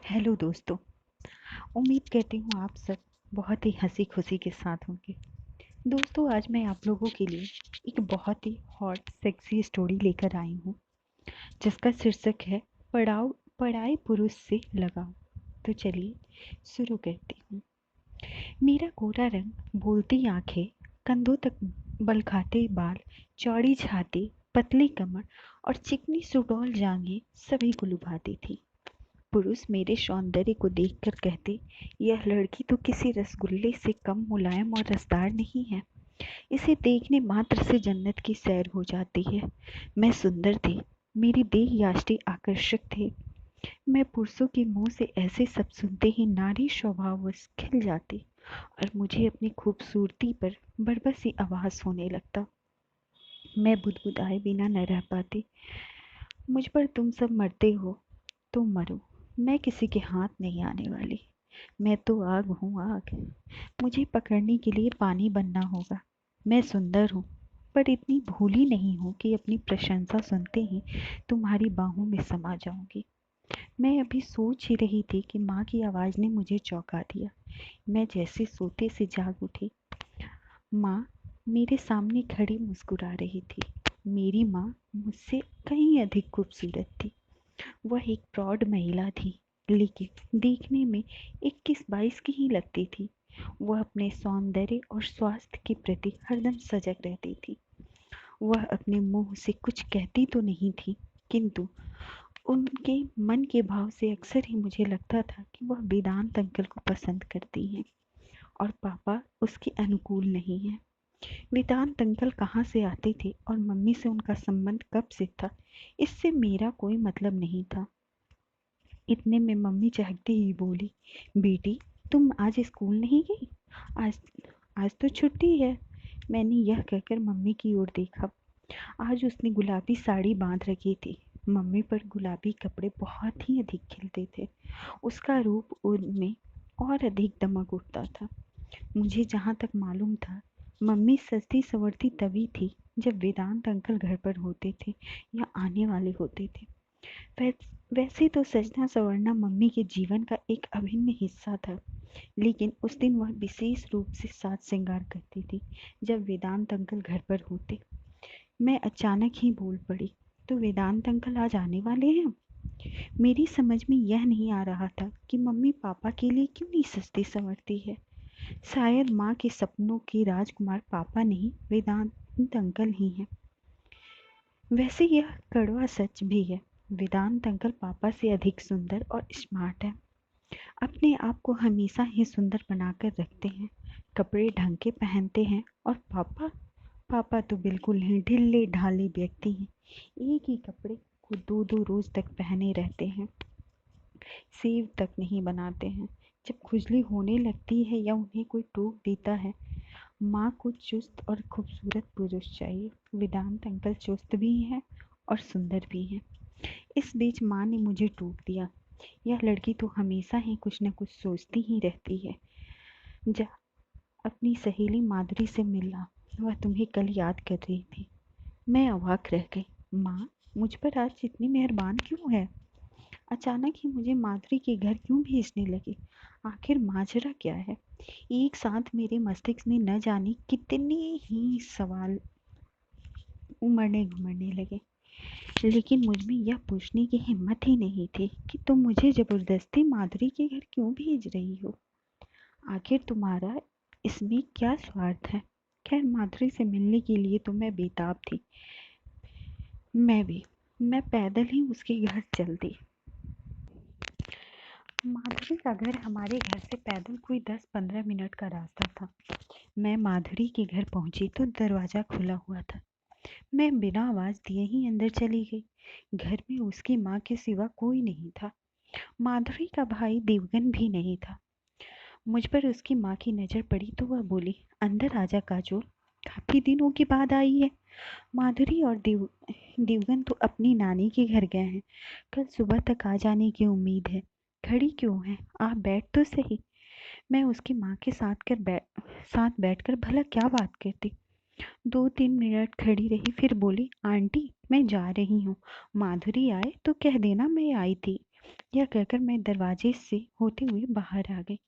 Hello दोस्तों। उम्मीद करती हूँ आप सब बहुत ही हंसी खुशी के साथ होंगे। दोस्तों, आज मैं आप लोगों के लिए एक बहुत ही हॉट सेक्सी स्टोरी लेकर आई हूँ जिसका शीर्षक है पढ़ाओ पढ़ाई पुरुष से लगाओ। तो चलिए शुरू करती हूँ। मेरा गोरा रंग, बोलती आंखें, कंधों तक बल खाते बाल, चौड़ी छाती, पतली कमर और चिकनी सुडौल जांघें सभी को लुभाती थी। पुरुष मेरे सौंदर्य को देखकर कहते, यह लड़की तो किसी रसगुल्ले से कम मुलायम और रसदार नहीं है। इसे देखने मात्र से जन्नत की सैर हो जाती है। मैं सुंदर थी, मेरी देह याष्टी आकर्षक थे। मैं पुरुषों के मुंह से ऐसे सब सुनते ही नारी स्वभाववश खिल जाती और मुझे अपनी खूबसूरती पर बरबसी आभास होने लगता। मैं बुदबुदाए बिना न रह पाती। मुझ पर तुम सब मरते हो तो मरो, मैं किसी के हाथ नहीं आने वाली। मैं तो आग हूँ, आग। मुझे पकड़ने के लिए पानी बनना होगा। मैं सुंदर हूँ, पर इतनी भोली नहीं हूँ कि अपनी प्रशंसा सुनते ही तुम्हारी बाहों में समा जाऊंगी। मैं अभी सोच ही रही थी कि माँ की आवाज़ ने मुझे चौंका दिया। मैं जैसे सोते से जाग उठी। माँ मेरे सामने खड़ी मुस्कुरा रही थी। मेरी माँ मुझसे कहीं अधिक खूबसूरत थी। वह एक प्रौढ़ महिला थी, लेकिन देखने में 21-22 की ही लगती थी। वह अपने सौंदर्य और स्वास्थ्य के प्रति हरदम सजग रहती थी। वह अपने मुंह से कुछ कहती तो नहीं थी, किंतु उनके मन के भाव से अक्सर ही मुझे लगता था कि वह वेदांत अंकल को पसंद करती हैं और पापा उसके अनुकूल नहीं हैं। वेदांत अंकल कहाँ से आते थे और मम्मी से उनका संबंध कब से था, इससे मेरा कोई मतलब नहीं था। इतने में मम्मी चहकती ही बोली, बेटी तुम आज स्कूल नहीं गई? आज आज तो छुट्टी है। मैंने यह कहकर मम्मी की ओर देखा। आज उसने गुलाबी साड़ी बांध रखी थी। मम्मी पर गुलाबी कपड़े बहुत ही अधिक खिलते थे। उसका रूप उनमें और अधिक दमक उठता था। मुझे जहाँ तक मालूम था, मम्मी सजती संवरती तभी थी जब वेदांत अंकल घर पर होते थे या आने वाले होते थे। वैसे तो सजना संवरना मम्मी के जीवन का एक अभिन्न हिस्सा था, लेकिन उस दिन वह विशेष रूप से साज श्रृंगार करती थी जब वेदांत अंकल घर पर होते। मैं अचानक ही बोल पड़ी, तो वेदांत अंकल आज आने वाले हैं? मेरी समझ में यह नहीं आ रहा था कि मम्मी पापा के लिए क्यों नहीं सजती संवरती है। शायद माँ के सपनों के राजकुमार पापा नहीं, वेदांत अंकल ही हैं। वैसे यह कड़वा सच भी है। वेदांत अंकल पापा से अधिक सुंदर और स्मार्ट है। अपने आप को हमेशा ही सुंदर बनाकर रखते हैं, कपड़े ढंग के पहनते हैं। और पापा पापा तो बिल्कुल ही ढिल्ले ढाले व्यक्ति हैं। एक ही कपड़े को दो दो रोज तक पहने रहते हैं, सेव तक नहीं बनाते हैं। जब खुजली होने लगती है या उन्हें कोई टोक देता है, माँ को चुस्त और खूबसूरत पुरुष चाहिए। वेदांत अंकल चुस्त भी हैं और सुंदर भी हैं। इस बीच माँ ने मुझे टोक दिया, यह लड़की तो हमेशा ही कुछ न कुछ सोचती ही रहती है। जा अपनी सहेली माधुरी से मिलना, वह तुम्हें कल याद कर रही थी। मैं अवाक रह गई। माँ मुझ पर आज इतनी मेहरबान क्यों है? अचानक ही मुझे माधुरी के घर क्यों भेजने लगे? आखिर माजरा क्या है? एक साथ मेरे मस्तिष्क में न जाने कितने ही सवाल उमड़ने घुमड़ने लगे, लेकिन मुझ में यह पूछने की हिम्मत ही नहीं थी कि तुम मुझे जबरदस्ती माधुरी के घर क्यों भेज रही हो। आखिर तुम्हारा इसमें क्या स्वार्थ है? खैर, माधुरी से मिलने के लिए तो मैं बेताब थी। मैं पैदल ही उसके घर चलती। माधुरी का घर हमारे घर से पैदल कोई 10-15 मिनट का रास्ता था। मैं माधुरी के घर पहुंची तो दरवाज़ा खुला हुआ था। मैं बिना आवाज़ दिए ही अंदर चली गई। घर में उसकी माँ के सिवा कोई नहीं था। माधुरी का भाई देवगन भी नहीं था। मुझ पर उसकी माँ की नज़र पड़ी तो वह बोली, अंदर आजा काजोल, काफ़ी दिनों के बाद आई है। माधुरी और देवगन तो अपनी नानी के घर गए हैं। कल सुबह तक आ जाने की उम्मीद है। खड़ी क्यों है? आप बैठ तो सही। मैं उसकी माँ के साथ बैठकर भला क्या बात करती। 2-3 मिनट खड़ी रही, फिर बोली, आंटी मैं जा रही हूँ, माधुरी आए तो कह देना मैं आई थी। यह कहकर मैं दरवाजे से होते हुए बाहर आ गई।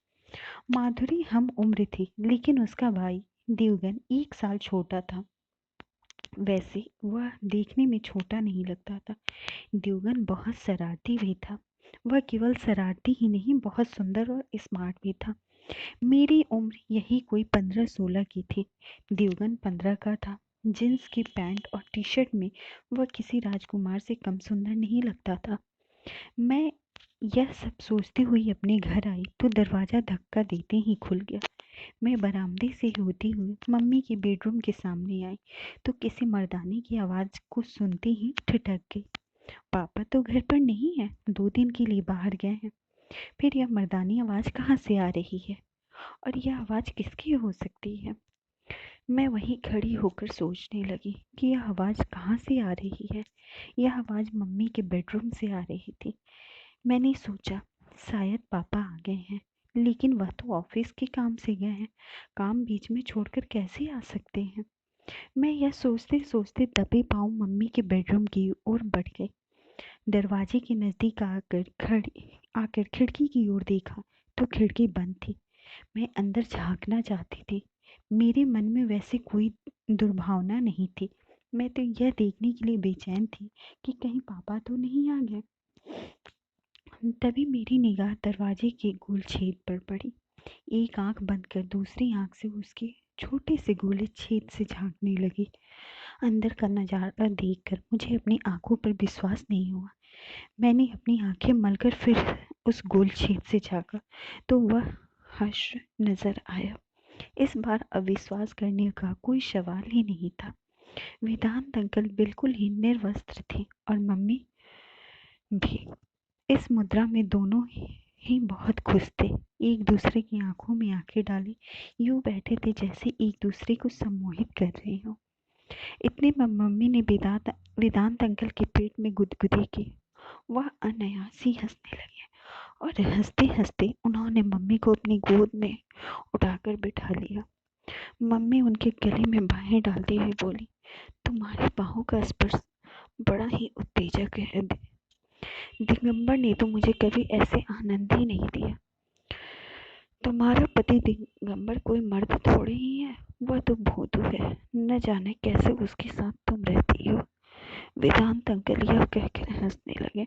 माधुरी हम उम्र थी, लेकिन उसका भाई देवगन 1 साल छोटा था। वैसे वह देखने में छोटा नहीं लगता था। देवगन बहुत शरारती भी था। वह केवल शरारती ही नहीं, बहुत सुंदर और स्मार्ट भी था। मेरी उम्र यही कोई 15-16 की थी। देवगन 15 का था। जींस की पैंट और टी शर्ट में वह किसी राजकुमार से कम सुंदर नहीं लगता था। मैं यह सब सोचती हुई अपने घर आई तो दरवाज़ा धक्का देते ही खुल गया। मैं बरामदे से होती हुई मम्मी के बेडरूम के सामने आई तो किसी मर्दाने की आवाज़ को सुनते ही ठिठक गई। पापा तो घर पर नहीं है, 2 दिन के लिए बाहर गए हैं। फिर यह मर्दानी आवाज़ कहाँ से आ रही है और यह आवाज़ किसकी हो सकती है? मैं वहीं खड़ी होकर सोचने लगी कि यह आवाज़ कहाँ से आ रही है। यह आवाज़ मम्मी के बेडरूम से आ रही थी। मैंने सोचा शायद पापा आ गए हैं, लेकिन वह तो ऑफिस के काम से गए हैं। काम बीच में छोड़कर कैसे आ सकते हैं? मैं यह सोचते सोचते दबे पाँव मम्मी के बेडरूम की ओर बढ़ गई। दरवाजे के नज़दीक आकर खिड़की की ओर देखा तो खिड़की बंद थी। मैं अंदर झांकना चाहती थी। मेरे मन में वैसे कोई दुर्भावना नहीं थी। मैं तो यह देखने के लिए बेचैन थी कि कहीं पापा तो नहीं आ गए। तभी मेरी निगाह दरवाजे के गोल छेद पर पड़ी। एक आंख बंद कर दूसरी आंख से उसके छोटे से गोले छेद से झांकने लगी। अंदर का नजारा देखकर मुझे अपनी आंखों पर विश्वास नहीं हुआ। मैंने अपनी आंखें मलकर फिर उस गोल छेद से झांका तो वह हर्ष नजर आया। इस बार अविश्वास करने का कोई सवाल ही नहीं था। वेदांत अंकल बिल्कुल ही निर्वस्त्र थे और मम्मी भी। इस मुद्रा में दोनों ही बहुत खुश थे। एक दूसरे की आंखों में आंखें डाले यूं बैठे थे जैसे एक दूसरे को सम्मोहित कर रहे हो। इतने में मम्मी ने वेदांत अंकल के पेट में गुदगुदी की। वह अनायासी हंसने लगे और हंसते हंसते उन्होंने मम्मी को अपनी गोद में उठाकर बिठा लिया। मम्मी उनके गले में बाहें डालते हुए बोली, तुम्हारी बाहों का स्पर्श बड़ा ही उत्तेजक है। दिगंबर ने तो मुझे कभी ऐसे आनंद ही नहीं दिया। तुम्हारा पति दिगंबर कोई मर्द थोड़े ही है, वह तो भोतू है। न जाने कैसे उसके साथ तुम रहती हो। वेदांत अंकल यह कहकर हंसने लगे।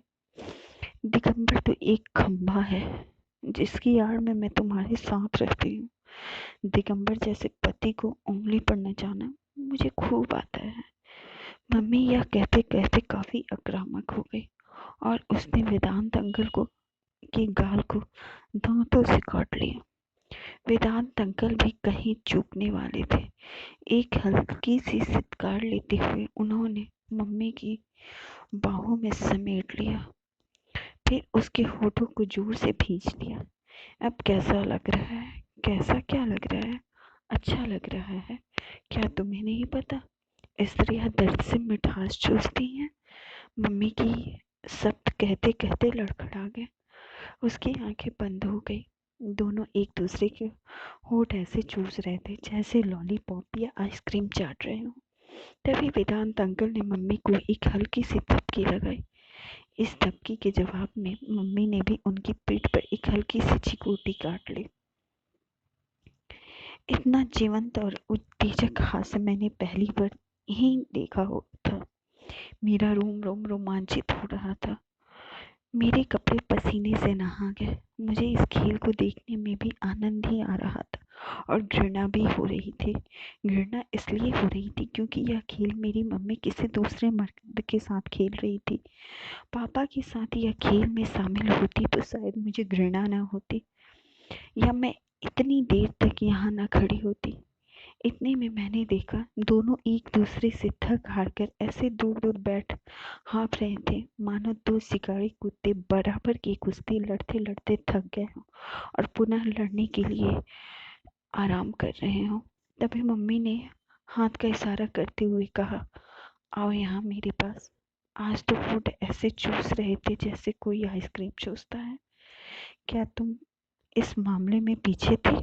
दिगंबर तो एक खंभा है जिसकी आड़ में मैं तुम्हारे साथ रहती हूँ। दिगंबर जैसे पति को उंगली पर नचाना मुझे खूब आता है। मम्मी यह कहते कहते काफी आक्रामक हो गई और उसने वेदांत अंकल को की गाल को दांतों से काट लिया। वेदांत अंकल भी कहीं चूकने वाले थे। एक हल्की सी सितकार लेते हुए उन्होंने मम्मी की बाहों में समेट लिया, फिर उसके होठों को जोर से भींच लिया। अब कैसा लग रहा है? कैसा क्या लग रहा है? अच्छा लग रहा है? क्या तुम्हें नहीं पता स्त्रियां दर्द से मिठास चूसती हैं? मम्मी की शब्द कहते कहते लड़खड़ा गए। उसकी आंखें बंद हो गई। दोनों एक दूसरे के होठ ऐसे चूस रहे थे जैसे लॉलीपॉप या आइसक्रीम चाट रहे हों। तभी वेदांत अंकल ने मम्मी को एक हल्की सी थपकी लगाई। इस थपकी के जवाब में मम्मी ने भी उनकी पीठ पर एक हल्की सी चिकोटी काट ली। इतना जीवंत और उत्तेजक हास्य मैंने पहली बार ही देखा हो था। मेरा रोम रोम रोमांचित हो रहा था। मेरे कपड़े पसीने से नहा गए। मुझे इस खेल को देखने में भी आनंद ही आ रहा था और घृणा भी हो रही थी। घृणा इसलिए हो रही थी क्योंकि यह खेल मेरी मम्मी किसी दूसरे मर्द के साथ खेल रही थी। पापा के साथ यह खेल में शामिल होती तो शायद मुझे घृणा न होती या मैं इतनी देर तक यहाँ न खड़ी होती। इतने में मैंने देखा दोनों एक दूसरे से थक हार कर ऐसे दूर दूर बैठ हाँफ रहे थे मानो दो शिकारी कुत्ते बराबर की कुश्ती लड़ते लड़ते थक गए हों और पुनः लड़ने के लिए आराम कर रहे हों। तभी मम्मी ने हाथ का इशारा करते हुए कहा, आओ यहाँ मेरे पास। आज तो होठ ऐसे चूस रहे थे जैसे कोई आइसक्रीम चूसता है। क्या तुम इस मामले में पीछे थे?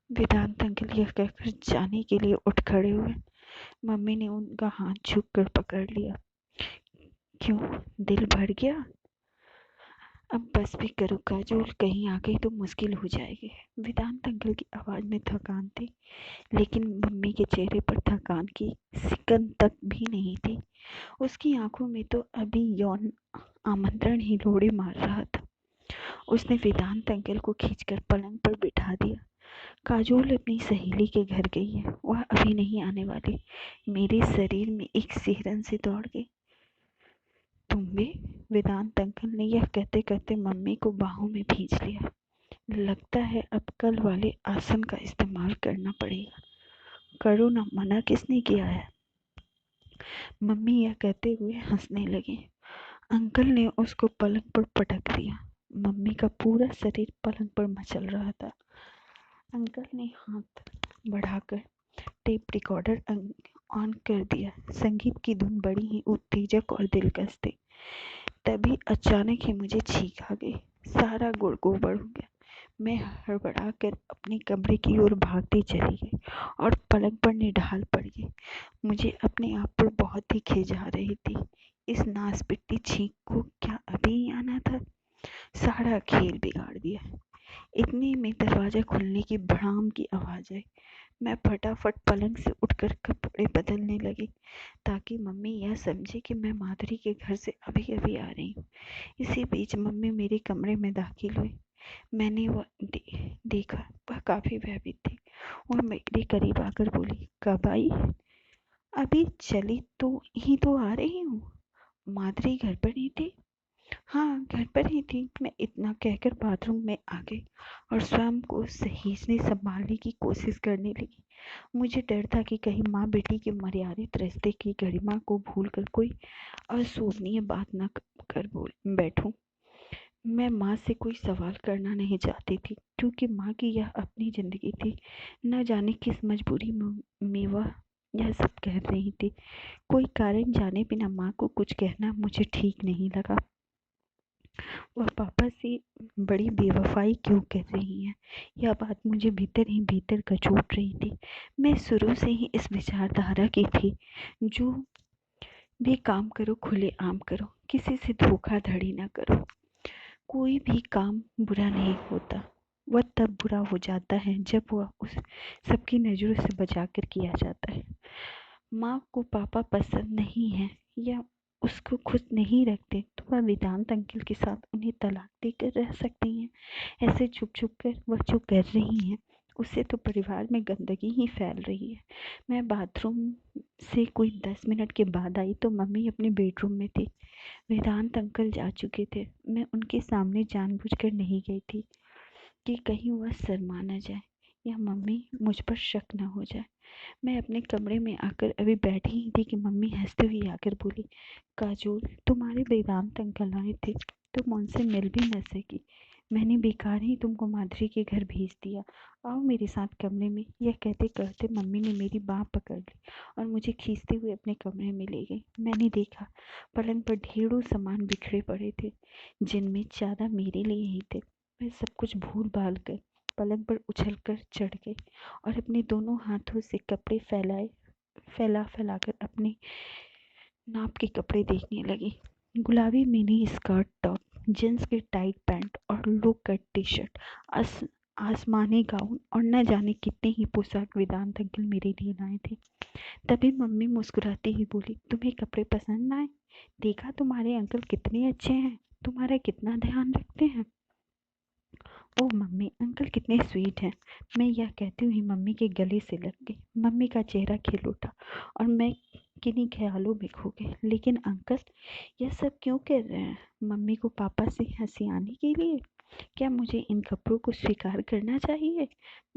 वेदांत अंकल यह कहकर जाने के लिए उठ खड़े हुए। मम्मी ने उनका हाथ झुक कर पकड़ लिया। क्यों, दिल भर गया? अब बस भी करो काजोल, कहीं आ गई तो मुश्किल हो जाएगी। वेदांत अंकल की आवाज़ में थकान थी, लेकिन मम्मी के चेहरे पर थकान की सिकन तक भी नहीं थी। उसकी आंखों में तो अभी यौन आमंत्रण ही लोड़े मार रहा था। उसने वेदांत अंकल को खींचकर पलंग पर बिठा दिया। काजोल अपनी सहेली के घर गई है, वह अभी नहीं आने वाली। मेरे शरीर में एक सिहरन से दौड़ गई। तुम भी? वेदांत अंकल ने यह कहते कहते मम्मी को बाहों में भींच लिया। लगता है अब कल वाले आसन का इस्तेमाल करना पड़ेगा। करो ना, मना किसने किया है? मम्मी यह कहते हुए हंसने लगी। अंकल ने उसको पलंग पर पटक दिया। मम्मी का पूरा शरीर पलंग पर मचल रहा था। अंकल ने हाथ बढ़ाकर टेप रिकॉर्डर ऑन कर दिया। संगीत की धुन बड़ी ही उत्तेजक और दिलकश थी। तभी अचानक ही मुझे छींक आ गई। सारा गुड़ गोबर हो गया। मैं हड़बड़ा कर अपने कमरे की ओर भागती चली गई और पलंग पर निढाल पड़ गई। मुझे अपने आप पर बहुत ही खिंच आ रही थी। इस नासपिट्टी छींक को क्या अभी ही आना था? सारा खेल बिगाड़ दिया। इतने में दरवाजा खुलने की भड़ाम की आवाज आई। मैं फटाफट पलंग से उठकर कपड़े बदलने लगी, ताकि मम्मी यह समझे कि मैं माधुरी के घर से अभी अभी आ रही हूँ। इसी बीच मम्मी मेरे कमरे में दाखिल हुई। मैंने वह देखा, वह काफी भयभीत थी और मेरे करीब आकर बोली, कब आई? अभी चली तो ही तो आ रही हूँ। माधुरी घर पर नहीं थी? हाँ, घर पर ही थी। मैं इतना कहकर बाथरूम में आ गई और स्वयं को सही से संभालने की कोशिश करने लगी। मुझे डर था कि कहीं माँ बेटी के मर्यादित रिश्ते की गरिमा को भूलकर कोई अशोभनीय बात न कर बोल बैठूं। मैं माँ से कोई सवाल करना नहीं चाहती थी, क्योंकि माँ की यह अपनी जिंदगी थी। न जाने किस मजबूरी में वह यह सब कह रही थी। कोई कारण जाने बिना माँ को कुछ कहना मुझे ठीक नहीं लगा। वह पापा से बड़ी बेवफाई क्यों कर रही हैं? यह बात मुझे भीतर ही भीतर कचोट रही थी। मैं शुरू से ही इस विचारधारा की थी, जो भी काम करो खुले आम करो, किसी से धोखाधड़ी ना करो। कोई भी काम बुरा नहीं होता, वह तब बुरा हो जाता है जब वह उस सबकी नज़रों से बचाकर किया जाता है। माँ को पापा पसंद नहीं है या उसको खुश नहीं रखते तो वह वेदांत अंकल के साथ उन्हें तलाक देकर रह सकती हैं। ऐसे छुप छुप कर वह जो कर रही हैं, उससे तो परिवार में गंदगी ही फैल रही है। मैं बाथरूम से कोई 10 मिनट के बाद आई तो मम्मी अपने बेडरूम में थी। वेदांत अंकल जा चुके थे। मैं उनके सामने जानबूझकर नहीं गई थी कि कहीं वह शर्मा न जाए या मम्मी मुझ पर शक न हो जाए। मैं अपने कमरे में आकर अभी बैठी ही थी कि मम्मी हंसती हुई आकर बोली, काजोल, तुम्हारे वेदांत अंकल आए थे, तुम उनसे मिल भी न सकी। मैंने बेकार ही तुमको माधुरी के घर भेज दिया। आओ मेरे साथ कमरे में। यह कहते कहते मम्मी ने मेरी बाँह पकड़ ली और मुझे खींचते हुए अपने कमरे में ले गई। मैंने देखा पलंग पर ढेरों सामान बिखरे पड़े थे, जिनमें ज़्यादा मेरे लिए ही थे। मैं सब कुछ भूल भाल कर पलंग पर उछल कर चढ़ गई और अपने दोनों हाथों से कपड़े फैला फैलाकर अपने नाप के कपड़े देखने लगी। गुलाबी मिनी स्कर्ट टॉप, जींस की टाइट पैंट और लो कट टी शर्ट, आसमानी गाउन और न जाने कितने ही पोशाक वेदांत अंकल मेरे लिए लाए थे। तभी मम्मी मुस्कुराती ही बोली, तुम्हें कपड़े पसंद आए? देखा तुम्हारे अंकल कितने अच्छे हैं, तुम्हारा कितना ध्यान रखते हैं। ओह मम्मी, अंकल कितने स्वीट हैं। मैं यह कहती हुई मम्मी के गले से लग गई। मम्मी का चेहरा खिल उठा और मैं किन्हीं ख्यालों में खो गई। लेकिन अंकल यह सब क्यों कर रहे हैं? मम्मी को पापा से हंसी आने के लिए? क्या मुझे इन कपड़ों को स्वीकार करना चाहिए?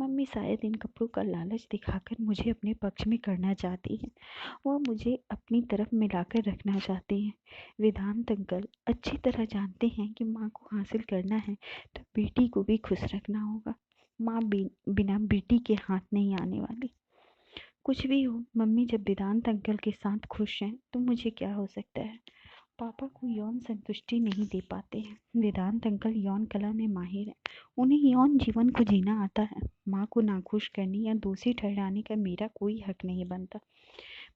मम्मी शायद इन कपड़ों का लालच दिखाकर मुझे अपने पक्ष में करना चाहती है। वह मुझे अपनी तरफ मिलाकर रखना चाहती हैं। वेदांत अंकल अच्छी तरह जानते हैं कि माँ को हासिल करना है तो बेटी को भी खुश रखना होगा। माँ बिना बेटी के हाथ नहीं आने वाली। कुछ भी हो, मम्मी जब वेदांत अंकल के साथ खुश हैं तो मुझे क्या हो सकता है। पापा को यौन संतुष्टि नहीं दे पाते हैं। वेदांत अंकल यौन कला में माहिर हैं। उन्हें यौन जीवन को जीना आता है। माँ को नाखुश करने या दोषी ठहराने का मेरा कोई हक नहीं बनता।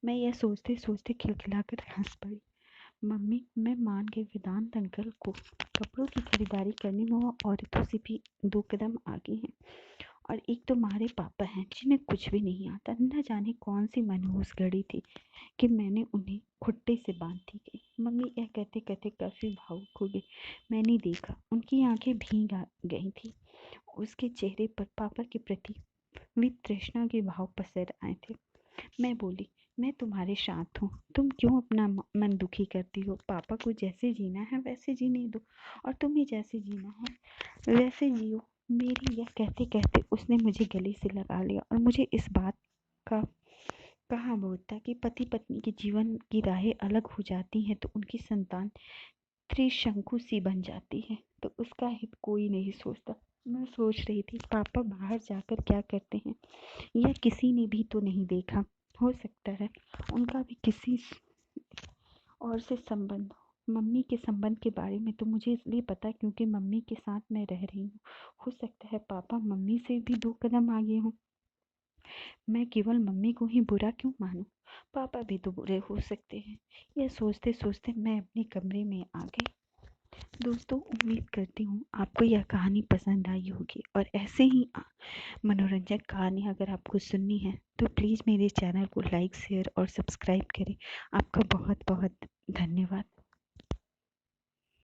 मैं यह सोचते सोचते खिलखिलाकर हंस पड़ी। मम्मी, मैं मान गई वेदांत अंकल को कपड़ों की खरीदारी करने में वो औरतों से भी 2 कदम आगे हैं। और एक तो हमारे पापा हैं जिन्हें कुछ भी नहीं आता। न जाने कौन सी मनहूस घड़ी थी कि मैंने उन्हें खुट्टे से बांध दी गई। मम्मी यह कहते कहते काफी भावुक हो गई। मैंने देखा उनकी आंखें भीग गई थी। उसके चेहरे पर पापा के प्रति वितृष्णा के भाव पसर आए थे। मैं बोली, मैं तुम्हारे साथ हूँ, तुम क्यों अपना मन दुखी करती हो? पापा को जैसे जीना है वैसे जीने दो, और तुम्हें जैसे जीना है वैसे जियो। मेरी यह कहते कहते उसने मुझे गले से लगा लिया और मुझे इस बात का कहाँ बोध था कि पति पत्नी के जीवन की राहें अलग हो जाती हैं तो उनकी संतान त्रिशंकु सी बन जाती है, तो उसका हित कोई नहीं सोचता। मैं सोच रही थी पापा बाहर जाकर क्या करते हैं, यह किसी ने भी तो नहीं देखा। हो सकता है उनका भी किसी और से संबंध हो। मम्मी के संबंध के बारे में तो मुझे इसलिए पता क्योंकि मम्मी के साथ मैं रह रही हूँ। हो सकता है पापा मम्मी से भी 2 कदम आगे हों। मैं केवल मम्मी को ही बुरा क्यों मानूं? पापा भी तो बुरे हो सकते हैं। यह सोचते सोचते मैं अपने कमरे में आ गई। दोस्तों, उम्मीद करती हूँ आपको यह कहानी पसंद आई होगी, और ऐसे ही मनोरंजक कहानी अगर आपको सुननी है तो प्लीज़ मेरे चैनल को लाइक, शेयर और सब्सक्राइब करें। आपका बहुत बहुत धन्यवाद।